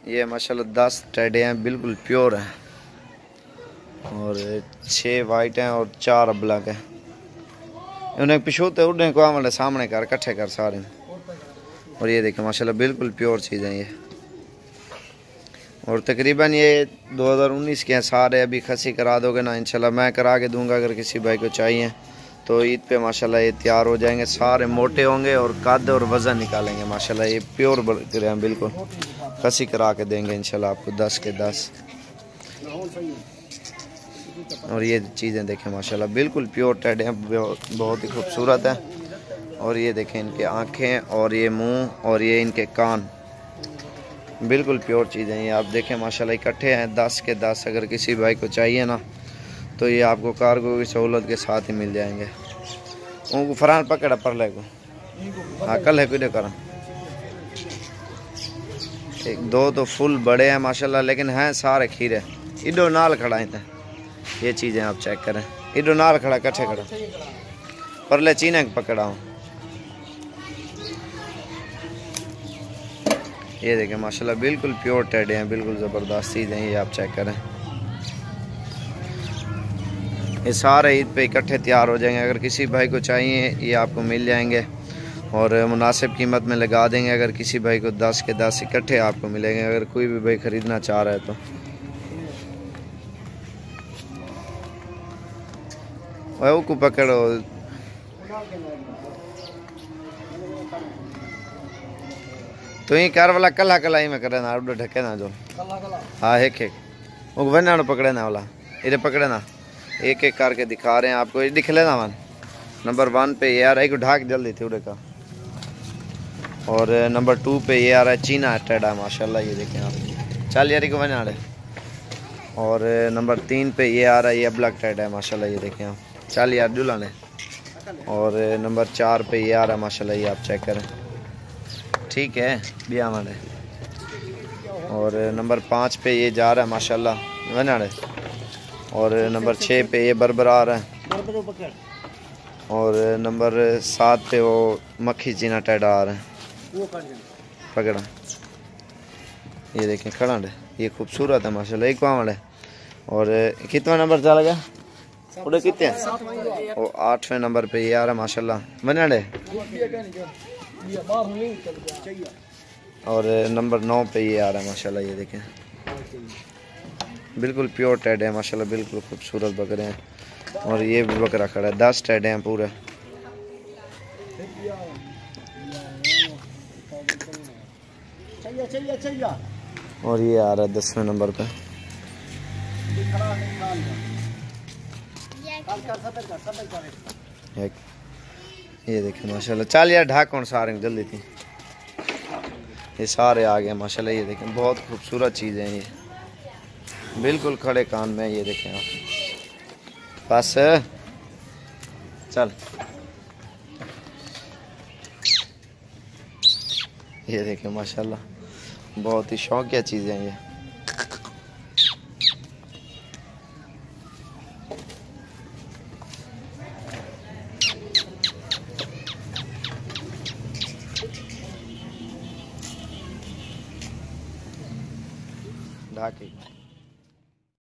ये माशाल्लाह 10 टेडे हैं, बिल्कुल प्योर हैं और 6 वाइट हैं और 4 ब्लैक हैं। उन्हें पिछोते उड़ने को वाले सामने कर इकट्ठे कर सारे। और ये देखें माशाल्लाह बिल्कुल प्योर चीज़ हैं ये। और तकरीबन ये 2019 के हैं सारे। अभी खसी करा दोगे ना इंशाल्लाह मैं करा के दूंगा, अगर किसी भाई को चाहिए तो ईद पे माशाल्लाह ये तैयार हो जाएंगे। सारे मोटे होंगे और कद और वज़न निकालेंगे माशाल्लाह। ये प्योर बकरे हैं, बिल्कुल खसी करा के देंगे इंशाल्लाह आपको 10 के 10। और ये चीज़ें देखें माशाल्लाह बिल्कुल प्योर टेडे हैं, बहुत ही खूबसूरत है। और ये देखें इनके आँखें और ये मुँह और ये इनके कान, बिल्कुल प्योर चीज़ें हैं। ये आप देखें माशाल्लाह इकट्ठे हैं 10 के 10। अगर किसी भाई को चाहिए ना तो ये आपको कार्गो की सहूलत के साथ ही मिल जाएंगे। उनको फरान पकड़ा पर ले को हाँ कल है कोई करा। एक दो तो फुल बड़े हैं माशाल्लाह, लेकिन हैं सारे खीरे। इडो नाल खड़ा है, ये चीज़ें आप चेक करें। इडो नाल खड़ा कट्ठे खड़ा पर ले चीने पकड़ा हूँ। ये देखें माशाल्लाह बिल्कुल प्योर टेडे हैं, बिल्कुल ज़बरदस्त चीज़ हैं। ये आप चेक करें, ये सारे ईद पे इकट्ठे तैयार हो जाएंगे। अगर किसी भाई को चाहिए ये आपको मिल जाएंगे और मुनासिब कीमत में लगा देंगे। अगर किसी भाई को 10 के 10 इकट्ठे आपको मिलेंगे, अगर कोई भी भाई ख़रीदना चाह रहा है तो। वो को पकड़ो तो ये कार वाला कला कला ही में करे ना उड़ ढके ना जो हाँ एक एक वो वना पकड़े ना वाला इधर पकड़े ना। एक एक करके दिखा रहे हैं आपको, ये दिख लेना वन। नंबर 1 पे ये आ रहा है, ढाक जल्दी थी उड़े का। और नंबर 2 पे ये आ रहा है चीना टेडा माशाल्लाह, ये देखें आप 4 यारी को बना रहे। और नंबर 3 पे ये आ रहा है ये ब्लैक टेडा है माशाल्लाह, ये देखें आप 4 यार दुलाने। और नंबर 4 पे ये आ रहा है माशाल्लाह, ये आप चेक करें, ठीक है बिया वाले। और नंबर 5 पे ये जा रहा है माशाल्लाह बना रहे। और नंबर 6 पे ये बरबर आ रहा है। और नंबर 7 पे वो मक्खी चीना टेडा आ रहा है पकड़ा, ये देखें खड़ा है, ये खूबसूरत है माशाल्लाह एक वाम है। और कितना नंबर चला गया उड़े कितने हैं? वो 8वें नंबर पे ये आ रहा है माशाल्लाह बना रहे। और नंबर 9 पे ये आ रहा है माशाल्लाह, ये देखें बिल्कुल प्योर टेडे हैं माशाल्लाह, बिल्कुल खूबसूरत बकरे हैं। और ये भी बकरा खड़ा है, 10 टेडे हैं पूरे। और ये आ रहा है 10वें नंबर पे। ये देखें माशाल्लाह 4 यार ढाक कौन सारे जल्दी थी, ये सारे आ गए माशाल्लाह। ये देखें बहुत खूबसूरत चीज़ें हैं, ये बिल्कुल खड़े कान में। ये देखें आप बस चल, ये देखें माशाल्लाह बहुत ही शौकिया चीज़ें हैं ये।